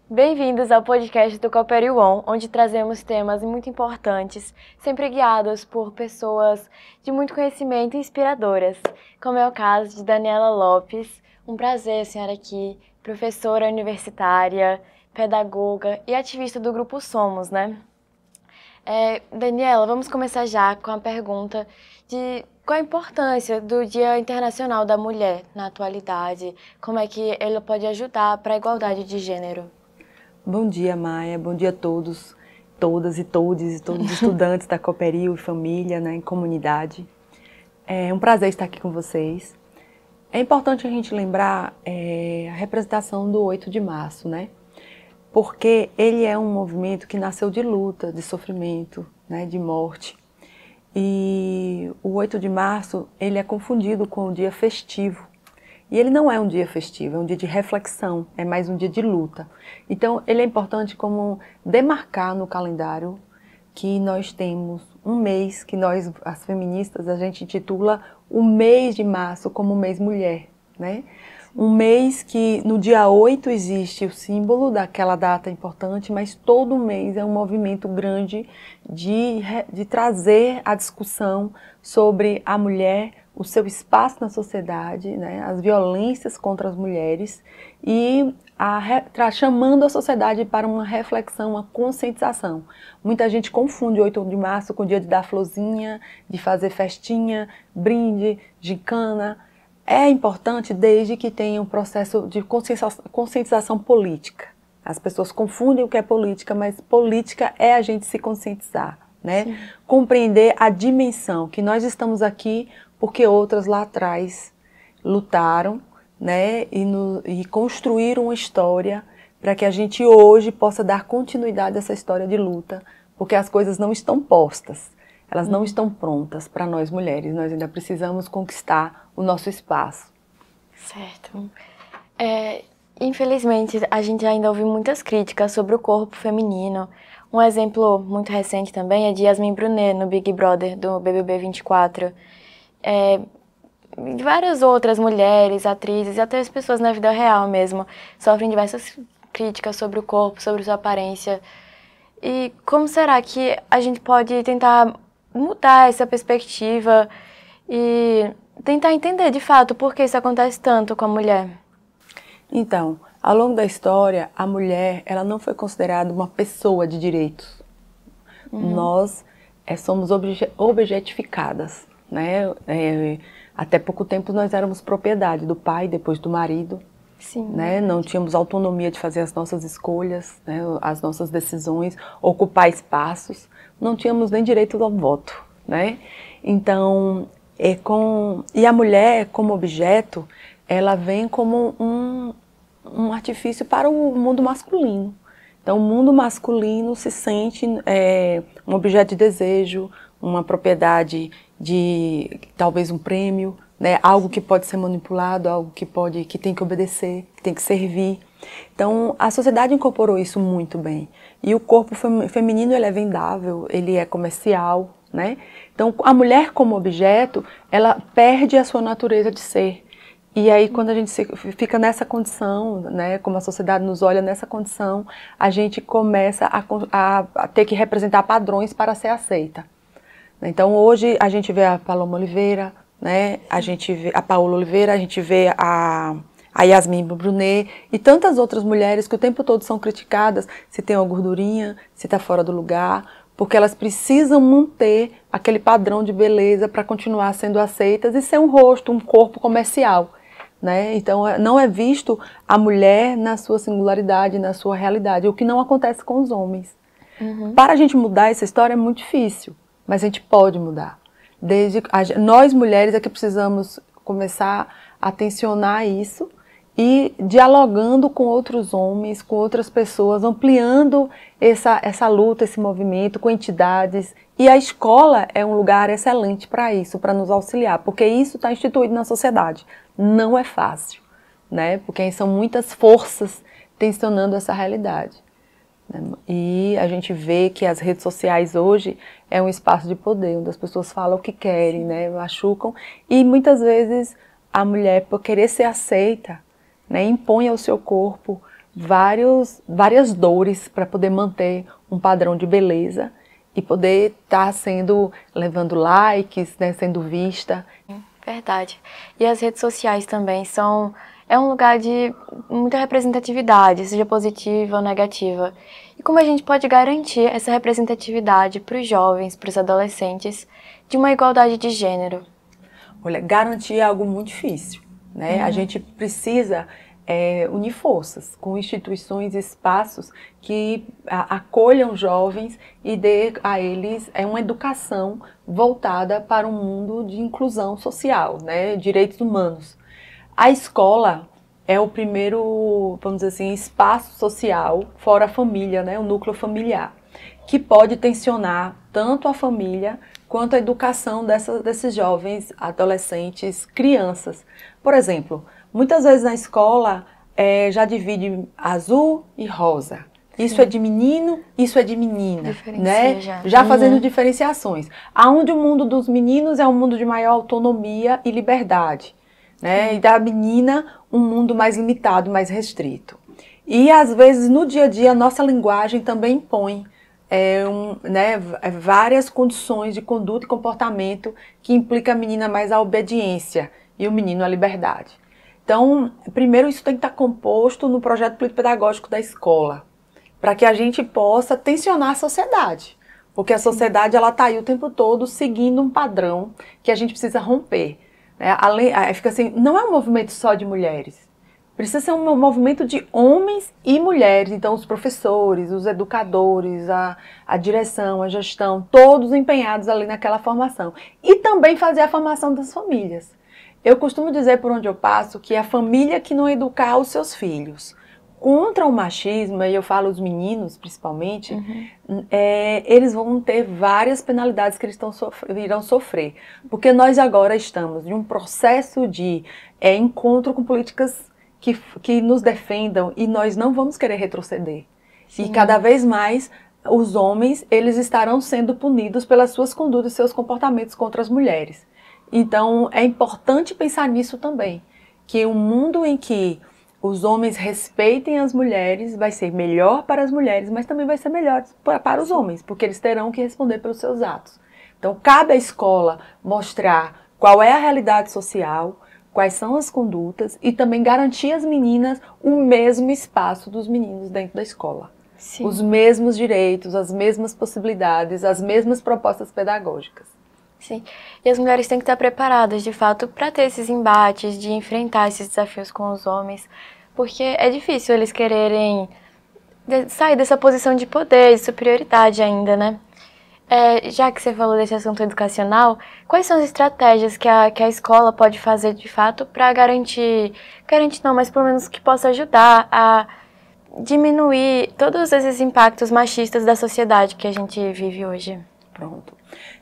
Bem-vindos ao podcast do Cooperiu On, onde trazemos temas muito importantes, sempre guiados por pessoas de muito conhecimento e inspiradoras, como é o caso de Daniela Lopes. Um prazer, senhora, aqui, professora universitária, pedagoga e ativista do Grupo Somos, né? Daniela, vamos começar já com a pergunta de qual a importância do Dia Internacional da Mulher na atualidade, como é que ele pode ajudar para a igualdade de gênero. Bom dia, Maia. Bom dia a todos, todas e todos os estudantes da Cooperiu e família, né, em comunidade. É um prazer estar aqui com vocês. É importante a gente lembrar a representação do 8 de março, né? Porque ele é um movimento que nasceu de luta, de sofrimento, né, de morte. E o 8 de março, ele é confundido com o dia festivo. E ele não é um dia festivo, é um dia de reflexão, é mais um dia de luta. Então, ele é importante como demarcar no calendário que nós temos um mês, que nós, as feministas, a gente intitula o mês de março como mês mulher, né? Um mês que no dia 8 existe o símbolo daquela data importante, mas todo mês é um movimento grande de trazer a discussão sobre a mulher, o seu espaço na sociedade, né, as violências contra as mulheres e chamando a sociedade para uma reflexão, uma conscientização. Muita gente confunde o 8 de março com o dia de dar florzinha, de fazer festinha, brinde, gincana. É importante desde que tenha um processo de conscientização política. As pessoas confundem o que é política, mas política é a gente se conscientizar, né? Compreender a dimensão que nós estamos aqui porque outras lá atrás lutaram, né, e construíram uma história para que a gente hoje possa dar continuidade a essa história de luta, porque as coisas não estão postas, elas não estão prontas para nós mulheres, nós ainda precisamos conquistar o nosso espaço. Certo. Infelizmente, a gente ainda ouve muitas críticas sobre o corpo feminino. Um exemplo muito recente também é de Yasmin Brunet no Big Brother do BBB 24. Várias outras mulheres, atrizes e até as pessoas na vida real mesmo sofrem diversas críticas sobre o corpo, sobre sua aparência. E como será que a gente pode tentar mudar essa perspectiva e tentar entender de fato por que isso acontece tanto com a mulher? Então, ao longo da história, a mulher ela não foi considerada uma pessoa de direitos. Nós somos objetificadas, né? Até pouco tempo nós éramos propriedade do pai, depois do marido. Sim. Né? Não tínhamos autonomia de fazer as nossas escolhas, né? As nossas decisões, ocupar espaços. Não tínhamos nem direito ao voto, né? Então, e a mulher como objeto, ela vem como um artifício para o mundo masculino. Então, o mundo masculino se sente um objeto de desejo, uma propriedade de talvez um prêmio, né? Algo que pode ser manipulado, algo que tem que obedecer, que tem que servir. Então, a sociedade incorporou isso muito bem. E o corpo feminino ele é vendável, ele é comercial, né? Então, a mulher como objeto, ela perde a sua natureza de ser. E aí, quando a gente fica nessa condição, né, como a sociedade nos olha nessa condição, a gente começa a ter que representar padrões para ser aceita. Então, hoje, a gente vê a Paloma Oliveira, né, a gente vê a Paola Oliveira, a gente vê a Yasmin Brunet e tantas outras mulheres que o tempo todo são criticadas se tem uma gordurinha, se está fora do lugar, porque elas precisam manter aquele padrão de beleza para continuar sendo aceitas e ser um rosto, um corpo comercial. Né? Então, não é visto a mulher na sua singularidade, na sua realidade, o que não acontece com os homens. Para a gente mudar essa história é muito difícil, mas a gente pode mudar. Nós mulheres é que precisamos começar a tensionar isso e dialogando com outros homens, com outras pessoas, ampliando essa luta, esse movimento, com entidades. E a escola é um lugar excelente para isso, para nos auxiliar, porque isso está instituído na sociedade. Não é fácil, né? Porque são muitas forças tensionando essa realidade. E a gente vê que as redes sociais hoje é um espaço de poder, onde as pessoas falam o que querem, né? Machucam. E muitas vezes a mulher, por querer ser aceita, né, impõe ao seu corpo várias dores para poder manter um padrão de beleza e poder estar levando likes, né, sendo vista. Verdade. E as redes sociais também é um lugar de muita representatividade, seja positiva ou negativa. E como a gente pode garantir essa representatividade para os jovens, para os adolescentes, de uma igualdade de gênero? Olha, garantir é algo muito difícil, né? A gente precisa unir forças com instituições e espaços que acolham jovens e dê a eles uma educação voltada para um mundo de inclusão social, né? Direitos humanos. A escola é o primeiro, vamos dizer assim, espaço social, fora a família, né? O núcleo familiar, que pode tensionar tanto a família quanto a educação desses jovens, adolescentes, crianças. Por exemplo, muitas vezes na escola já divide azul e rosa. Isso é de menino, isso é de menina, né? Já fazendo diferenciações. Aonde o mundo dos meninos é um mundo de maior autonomia e liberdade, né? E da menina um mundo mais limitado, mais restrito. E às vezes no dia a dia a nossa linguagem também impõe várias condições de conduta e comportamento que implica a menina mais a obediência e o menino a liberdade. Então, primeiro isso tem que estar composto no projeto político-pedagógico da escola, para que a gente possa tensionar a sociedade, porque a sociedade ela está aí o tempo todo seguindo um padrão que a gente precisa romper. Né? Fica assim, não é um movimento só de mulheres, precisa ser um movimento de homens e mulheres, então os professores, os educadores, a direção, a gestão, todos empenhados ali naquela formação. E também fazer a formação das famílias. Eu costumo dizer por onde eu passo que a família que não educar os seus filhos contra o machismo, e eu falo os meninos principalmente, eles vão ter várias penalidades que eles irão sofrer. Porque nós agora estamos em um processo de encontro com políticas que nos defendam e nós não vamos querer retroceder. Sim. E cada vez mais os homens, eles estarão sendo punidos pelas suas condutas e seus comportamentos contra as mulheres. Então é importante pensar nisso também, que um mundo em que os homens respeitem as mulheres vai ser melhor para as mulheres, mas também vai ser melhor para os homens, porque eles terão que responder pelos seus atos. Então cabe à escola mostrar qual é a realidade social, quais são as condutas e também garantir às meninas o mesmo espaço dos meninos dentro da escola. Sim. Os mesmos direitos, as mesmas possibilidades, as mesmas propostas pedagógicas. Sim, e as mulheres têm que estar preparadas, de fato, para ter esses embates, de enfrentar esses desafios com os homens, porque é difícil eles quererem sair dessa posição de poder, de superioridade ainda, né? Já que você falou desse assunto educacional, quais são as estratégias que a escola pode fazer de fato para garantir não, mas pelo menos que possa ajudar a diminuir todos esses impactos machistas da sociedade que a gente vive hoje? Pronto.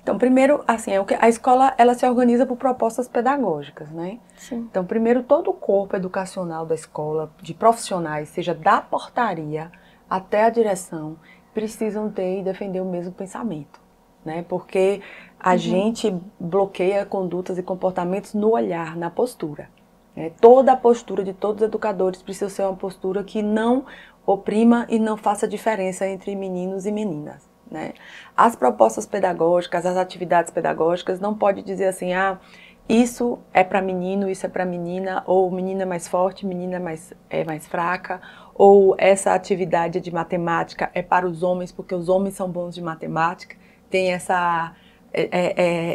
Então, primeiro, assim, a escola ela se organiza por propostas pedagógicas, né? Sim. Então, primeiro, todo o corpo educacional da escola, de profissionais, seja da portaria até a direção, precisam ter e defender o mesmo pensamento, né? Porque a gente bloqueia condutas e comportamentos no olhar, na postura. Né? Toda a postura de todos os educadores precisa ser uma postura que não oprima e não faça diferença entre meninos e meninas. Né? As propostas pedagógicas, as atividades pedagógicas, não pode dizer assim, isso é para menino, isso é para menina, ou menina é mais forte, menina é mais fraca, ou essa atividade de matemática é para os homens, porque os homens são bons de matemática, tem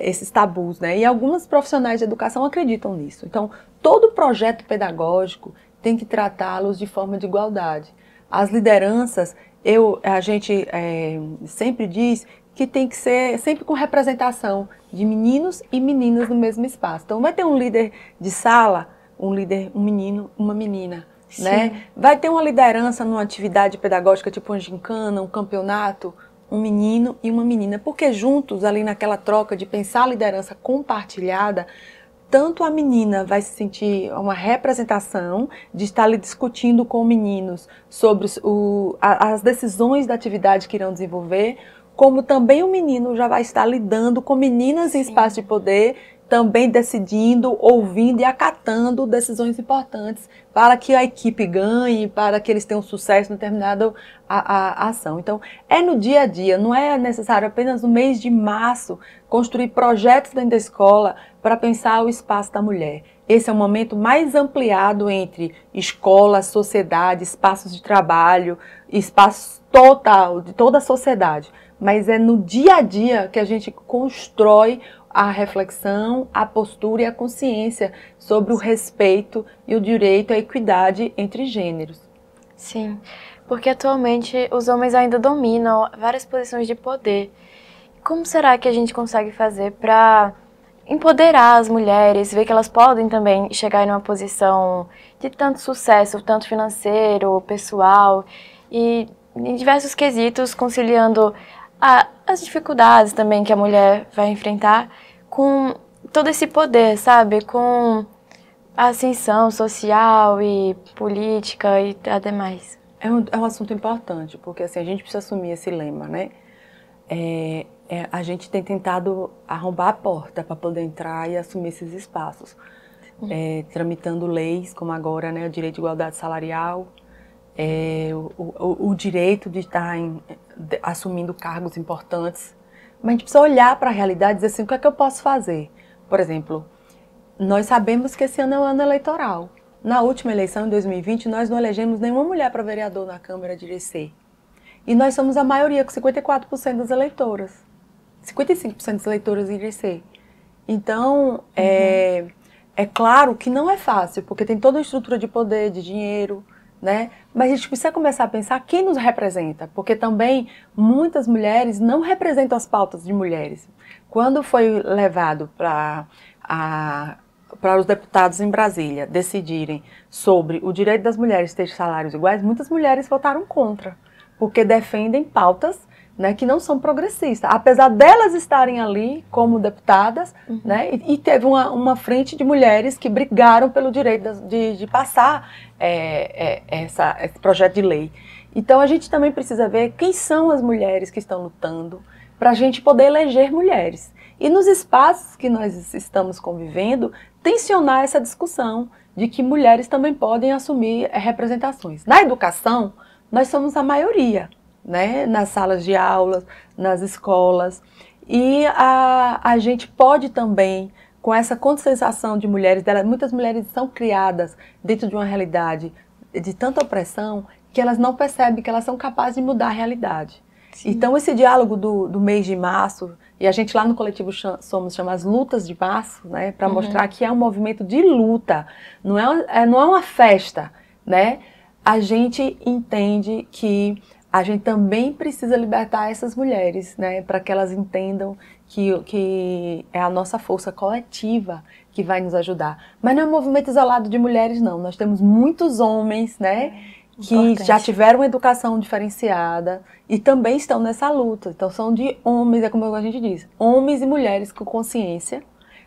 esses tabus, né? E algumas profissionais de educação acreditam nisso. Então, todo projeto pedagógico tem que tratá-los de forma de igualdade. As lideranças, a gente sempre diz que tem que ser sempre com representação de meninos e meninas no mesmo espaço. Então vai ter um líder de sala, um menino, uma menina, né? Vai ter uma liderança numa atividade pedagógica tipo uma gincana, um campeonato, um menino e uma menina, porque juntos ali naquela troca de pensar a liderança compartilhada, tanto a menina vai se sentir uma representação de estar ali discutindo com meninos sobre as decisões da atividade que irão desenvolver, como também o menino já vai estar lidando com meninas em espaço de poder também decidindo, ouvindo e acatando decisões importantes para que a equipe ganhe, para que eles tenham sucesso em determinada ação. Então, é no dia a dia, não é necessário apenas no mês de março construir projetos dentro da escola para pensar o espaço da mulher. Esse é o momento mais ampliado entre escola, sociedade, espaços de trabalho, espaço total de toda a sociedade. Mas é no dia a dia que a gente constrói a reflexão, a postura e a consciência sobre o respeito e o direito à equidade entre gêneros. Sim, porque atualmente os homens ainda dominam várias posições de poder. Como será que a gente consegue fazer para empoderar as mulheres, ver que elas podem também chegar em uma posição de tanto sucesso, tanto financeiro, pessoal, e em diversos quesitos, conciliando as dificuldades também que a mulher vai enfrentar com todo esse poder, sabe? Com a ascensão social e política e ademais. É um assunto importante, porque assim, a gente precisa assumir esse lema, né? A gente tem tentado arrombar a porta para poder entrar e assumir esses espaços. Tramitando leis, como agora, né, o direito de igualdade salarial, o direito de estar assumindo cargos importantes. Mas a gente precisa olhar para a realidade e dizer assim, o que é que eu posso fazer? Por exemplo, nós sabemos que esse ano é um ano eleitoral. Na última eleição, em 2020, nós não elegemos nenhuma mulher para vereador na Câmara de Irecê. E nós somos a maioria, com 54% das eleitoras. 55% das eleitoras em Irecê. Então, é claro que não é fácil, porque tem toda uma estrutura de poder, de dinheiro, né? Mas a gente precisa começar a pensar quem nos representa, porque também muitas mulheres não representam as pautas de mulheres. Quando foi levado para os deputados em Brasília decidirem sobre o direito das mulheres ter salários iguais, muitas mulheres votaram contra, porque defendem pautas, né, que não são progressistas, apesar delas estarem ali como deputadas, né, e teve uma frente de mulheres que brigaram pelo direito de passar esse projeto de lei. Então a gente também precisa ver quem são as mulheres que estão lutando para a gente poder eleger mulheres. E nos espaços que nós estamos convivendo, tensionar essa discussão de que mulheres também podem assumir representações. Na educação, nós somos a maioria, né? Nas salas de aula, nas escolas, e a gente pode também, com essa conscientização de mulheres, muitas mulheres são criadas dentro de uma realidade de tanta opressão que elas não percebem que elas são capazes de mudar a realidade. Sim. Então esse diálogo do mês de março, e a gente lá no coletivo chama as lutas de março, né, para mostrar que é um movimento de luta, não é uma festa, né? A gente entende que a gente também precisa libertar essas mulheres, né, para que elas entendam que é a nossa força coletiva que vai nos ajudar. Mas não é um movimento isolado de mulheres, não. Nós temos muitos homens, né, que já tiveram educação diferenciada e também estão nessa luta. Então são de homens, é como a gente diz, homens e mulheres com consciência,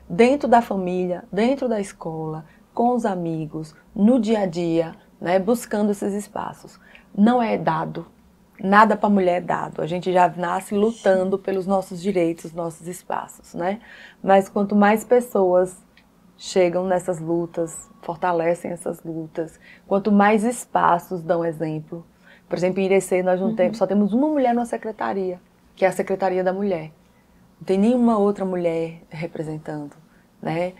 dentro da família, dentro da escola, com os amigos, no dia a dia, né, buscando esses espaços. Não é dado, nada para a mulher é dado. A gente já nasce lutando pelos nossos direitos, nossos espaços, né? Mas quanto mais pessoas chegam nessas lutas, fortalecem essas lutas, quanto mais espaços dão exemplo. Por exemplo, em Irecê nós não temos, só temos uma mulher na secretaria, que é a Secretaria da Mulher. Não tem nenhuma outra mulher representando, né?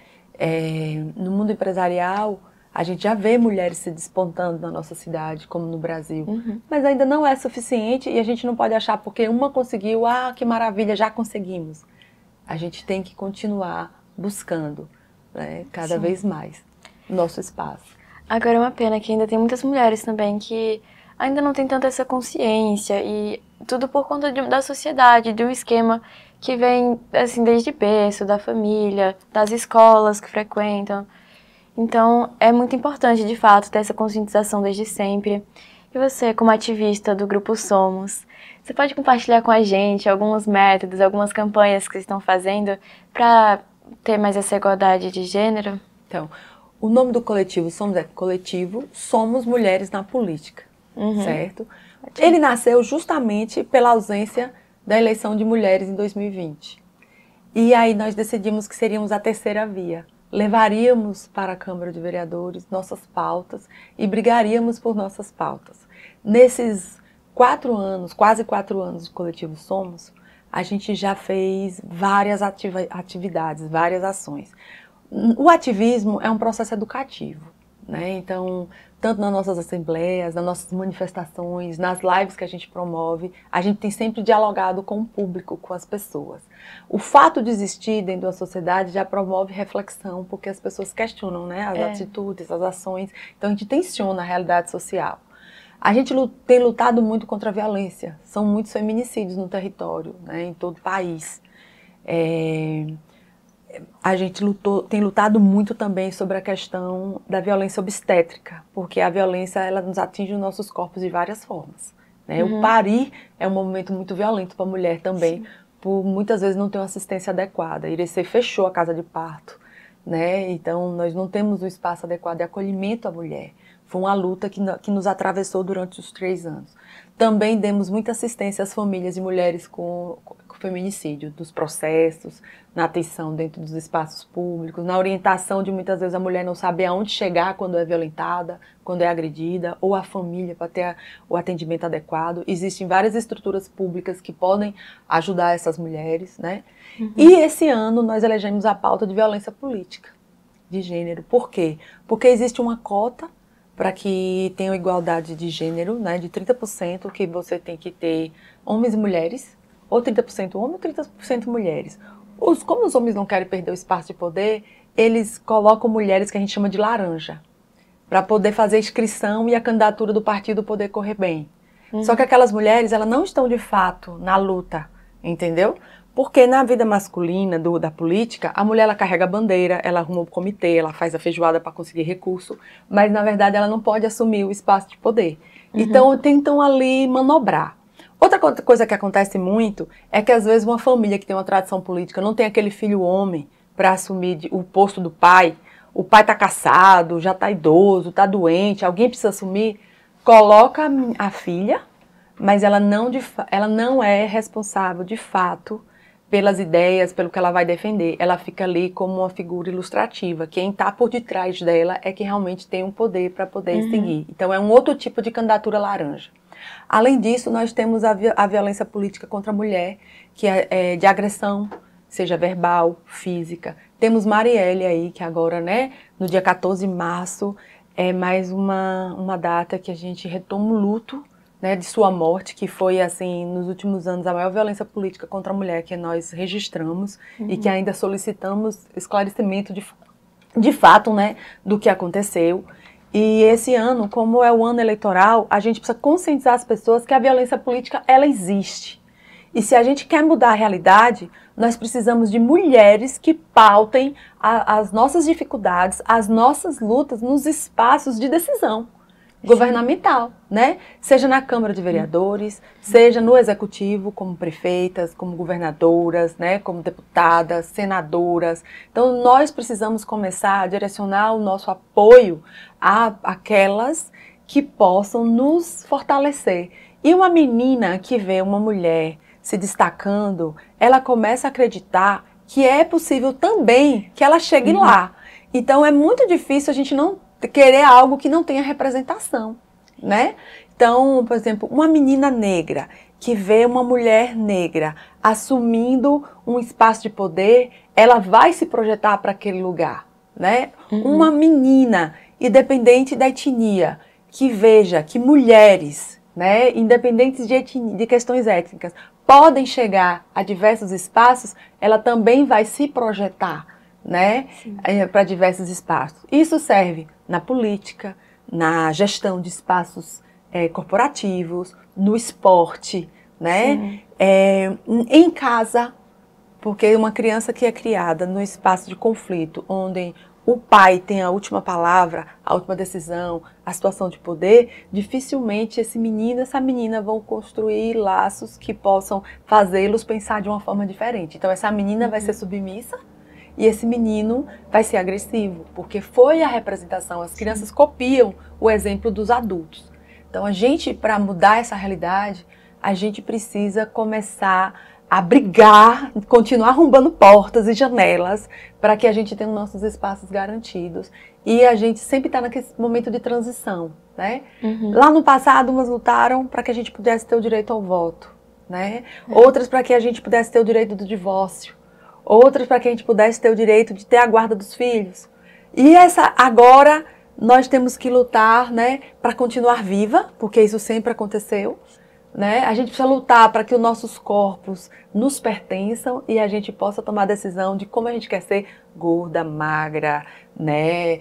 No mundo empresarial, a gente já vê mulheres se despontando na nossa cidade, como no Brasil. Mas ainda não é suficiente e a gente não pode achar porque uma conseguiu, que maravilha, já conseguimos. A gente tem que continuar buscando, né, cada vez mais nosso espaço. Agora é uma pena que ainda tem muitas mulheres também que ainda não tem tanta essa consciência e tudo por conta da sociedade, de um esquema que vem assim desde berço, da família, das escolas que frequentam. Então é muito importante de fato ter essa conscientização desde sempre. E você, como ativista do Grupo Somos, você pode compartilhar com a gente alguns métodos, algumas campanhas que vocês estão fazendo para ter mais essa igualdade de gênero? Então, o nome do coletivo Somos é Coletivo Somos Mulheres na Política, certo? Ele nasceu justamente pela ausência da eleição de mulheres em 2020. E aí nós decidimos que seríamos a terceira via. Levaríamos para a Câmara de Vereadores nossas pautas e brigaríamos por nossas pautas. Nesses 4 anos, quase 4 anos do Coletivo Somos, a gente já fez várias atividades, várias ações. O ativismo é um processo educativo, né? Então, tanto nas nossas assembleias, nas nossas manifestações, nas lives que a gente promove, a gente tem sempre dialogado com o público, com as pessoas. O fato de existir dentro da sociedade já promove reflexão, porque as pessoas questionam, né, as atitudes, as ações. Então, a gente tensiona a realidade social. A gente tem lutado muito contra a violência. São muitos feminicídios no território, né, em todo o país. A gente tem lutado muito também sobre a questão da violência obstétrica, porque a violência ela nos atinge os nossos corpos de várias formas, né? O parir é um momento muito violento para a mulher também, por muitas vezes não ter uma assistência adequada. Irecê fechou a casa de parto, né? Então nós não temos um espaço adequado de acolhimento à mulher. Foi uma luta que nos atravessou durante os 3 anos. Também demos muita assistência às famílias e mulheres com feminicídio, dos processos, na atenção dentro dos espaços públicos, na orientação de muitas vezes a mulher não saber aonde chegar quando é violentada, quando é agredida, ou a família para ter o atendimento adequado. Existem várias estruturas públicas que podem ajudar essas mulheres, né? E esse ano nós elegemos a pauta de violência política de gênero. Por quê? Porque existe uma cota para que tenha igualdade de gênero, né, de 30%, que você tem que ter homens e mulheres, ou 30% homem ou 30% mulheres. Como os homens não querem perder o espaço de poder, eles colocam mulheres que a gente chama de laranja, para poder fazer a inscrição e a candidatura do partido poder correr bem. Só que aquelas mulheres, elas não estão de fato na luta, entendeu? Porque na vida masculina da política, a mulher ela carrega a bandeira, ela arruma o comitê, ela faz a feijoada para conseguir recurso, mas na verdade ela não pode assumir o espaço de poder. Então tentam ali manobrar. Outra coisa que acontece muito é que às vezes uma família que tem uma tradição política não tem aquele filho homem para assumir o posto do pai, o pai está cassado, já está idoso, está doente, alguém precisa assumir, coloca a filha, mas ela não é responsável de fato pelas ideias, pelo que ela vai defender. Ela fica ali como uma figura ilustrativa. Quem está por detrás dela é que realmente tem um poder para poder seguir. Então é um outro tipo de candidatura laranja. Além disso, nós temos a violência política contra a mulher, que é de agressão, seja verbal, física. Temos Marielle aí, que agora, né, no dia 14 de março, é mais uma data que a gente retoma o luto, né, de sua morte, que foi, assim, nos últimos anos, a maior violência política contra a mulher que nós registramos e que ainda solicitamos esclarecimento de fato, né, do que aconteceu. E esse ano, como é o ano eleitoral, a gente precisa conscientizar as pessoas que a violência política, ela existe. E se a gente quer mudar a realidade, nós precisamos de mulheres que pautem as nossas dificuldades, as nossas lutas nos espaços de decisão governamental, né? Seja na Câmara de Vereadores, seja no Executivo, como prefeitas, como governadoras, né? Como deputadas, senadoras. Então, nós precisamos começar a direcionar o nosso apoio a aquelas que possam nos fortalecer. E uma menina que vê uma mulher se destacando, ela começa a acreditar que é possível também que ela chegue lá. Então, é muito difícil a gente não querer algo que não tenha representação, né? Então, por exemplo, uma menina negra que vê uma mulher negra assumindo um espaço de poder, ela vai se projetar para aquele lugar, né? Uma menina, independente da etnia, que veja que mulheres, né, independentes de questões étnicas, podem chegar a diversos espaços, ela também vai se projetar, né, para diversos espaços. Isso serve na política, na gestão de espaços corporativos, no esporte, né, em casa, porque uma criança que é criada no espaço de conflito, onde o pai tem a última palavra, a última decisão, a situação de poder, dificilmente esse menino, essa menina vão construir laços que possam fazê-los pensar de uma forma diferente. Então essa menina vai ser submissa, e esse menino vai ser agressivo, porque foi a representação. As crianças copiam o exemplo dos adultos. Então a gente, para mudar essa realidade, a gente precisa começar a brigar, continuar arrombando portas e janelas para que a gente tenha os nossos espaços garantidos. E a gente sempre está naquele momento de transição, né? Lá no passado, umas lutaram para que a gente pudesse ter o direito ao voto, né? Outras para que a gente pudesse ter o direito do divórcio. Outras para que a gente pudesse ter o direito de ter a guarda dos filhos. E agora nós temos que lutar, né, para continuar viva, porque isso sempre aconteceu. Né? A gente precisa lutar para que os nossos corpos nos pertençam e a gente possa tomar a decisão de como a gente quer ser gorda, magra, né?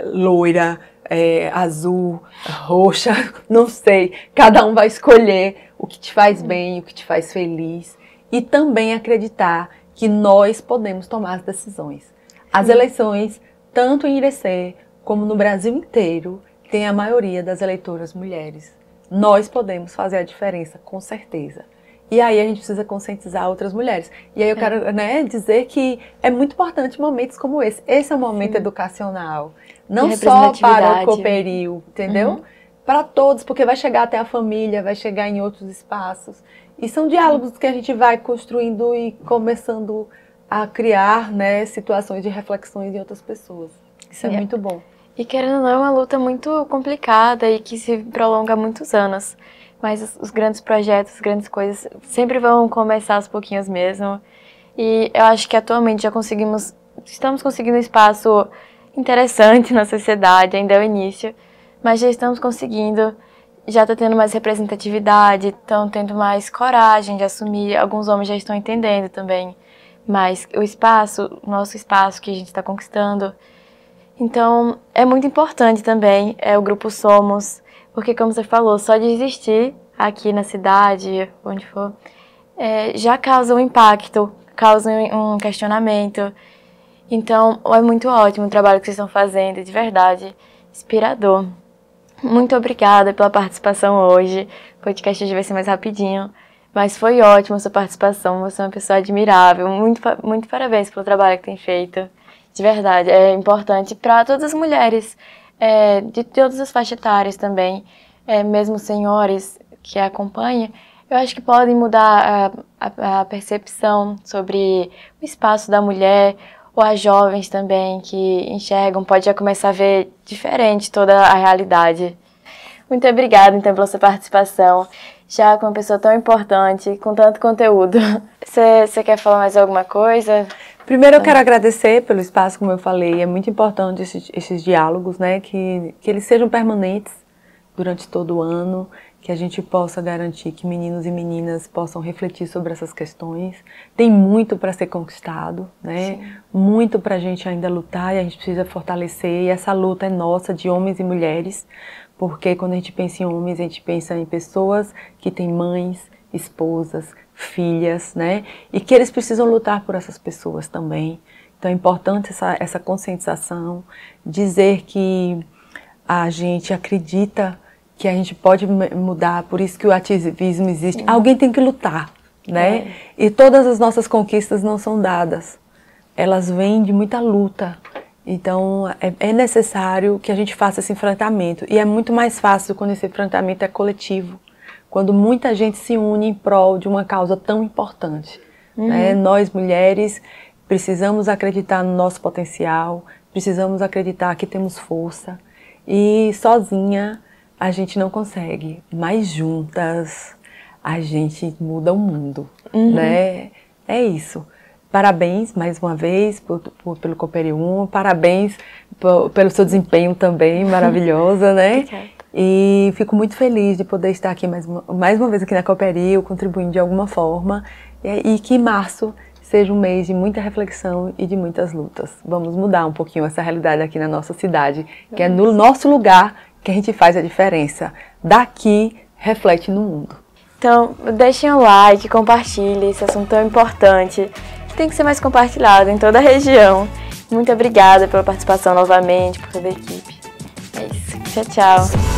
Loira, azul, roxa, não sei. Cada um vai escolher o que te faz bem, o que te faz feliz e também acreditar que nós podemos tomar as decisões. As eleições, tanto em Irecê como no Brasil inteiro, tem a maioria das eleitoras mulheres. Nós podemos fazer a diferença, com certeza. E aí a gente precisa conscientizar outras mulheres. E aí eu quero, né, dizer que é muito importante momentos como esse. Esse é um momento educacional. Não só para o Coperil, entendeu? Para todos, porque vai chegar até a família, vai chegar em outros espaços. E são diálogos que a gente vai construindo e começando a criar, né, situações de reflexões em outras pessoas. Isso é muito bom. E querendo ou não, é uma luta muito complicada e que se prolonga há muitos anos. Mas os grandes projetos, as grandes coisas sempre vão começar aos pouquinhos mesmo. E eu acho que atualmente estamos conseguindo um espaço interessante na sociedade, ainda é o início, mas já estamos conseguindo, já está tendo mais representatividade, estão tendo mais coragem de assumir, alguns homens já estão entendendo também, mas o nosso espaço que a gente está conquistando. Então, é muito importante também, o Grupo Somos, porque como você falou, só de existir aqui na cidade, onde for, já causa um impacto, causa um questionamento. Então, é muito ótimo o trabalho que vocês estão fazendo, de verdade, inspirador. Muito obrigada pela participação hoje, o podcast hoje vai ser mais rapidinho, mas foi ótima a sua participação, você é uma pessoa admirável, muito parabéns pelo trabalho que tem feito. De verdade, é importante para todas as mulheres, de todas as faixas etárias também, mesmo senhores que a acompanham, eu acho que podem mudar a percepção sobre o espaço da mulher, ou as jovens também que enxergam, pode já começar a ver diferente toda a realidade. Muito obrigada, então, pela sua participação, já com uma pessoa tão importante, com tanto conteúdo. Você quer falar mais alguma coisa? Primeiro eu quero agradecer pelo espaço, como eu falei, é muito importante esses diálogos, né, que eles sejam permanentes durante todo o ano, que a gente possa garantir que meninos e meninas possam refletir sobre essas questões. Tem muito para ser conquistado, né, muito para a gente ainda lutar e a gente precisa fortalecer, e essa luta é nossa, de homens e mulheres, porque quando a gente pensa em homens, a gente pensa em pessoas que têm mães, esposas, filhas, né? E que eles precisam lutar por essas pessoas também. Então é importante essa conscientização, dizer que a gente acredita que a gente pode mudar, por isso que o ativismo existe. Alguém tem que lutar, né? E todas as nossas conquistas não são dadas, elas vêm de muita luta. Então é necessário que a gente faça esse enfrentamento, e é muito mais fácil quando esse enfrentamento é coletivo, quando muita gente se une em prol de uma causa tão importante. Né? Nós, mulheres, precisamos acreditar no nosso potencial, precisamos acreditar que temos força, e sozinha a gente não consegue, mas juntas a gente muda o mundo. Né? É isso. Parabéns mais uma vez pelo Coperil, parabéns pelo seu desempenho também, maravilhosa, né? E fico muito feliz de poder estar aqui mais uma vez aqui na Coperil, contribuindo de alguma forma, e que março seja um mês de muita reflexão e de muitas lutas. Vamos mudar um pouquinho essa realidade aqui na nossa cidade, que é no nosso lugar que a gente faz a diferença. Daqui, reflete no mundo. Então, deixem o like, compartilhem esse assunto tão importante, que tem que ser mais compartilhado em toda a região. Muito obrigada pela participação novamente, por toda a equipe. É isso. Tchau, tchau.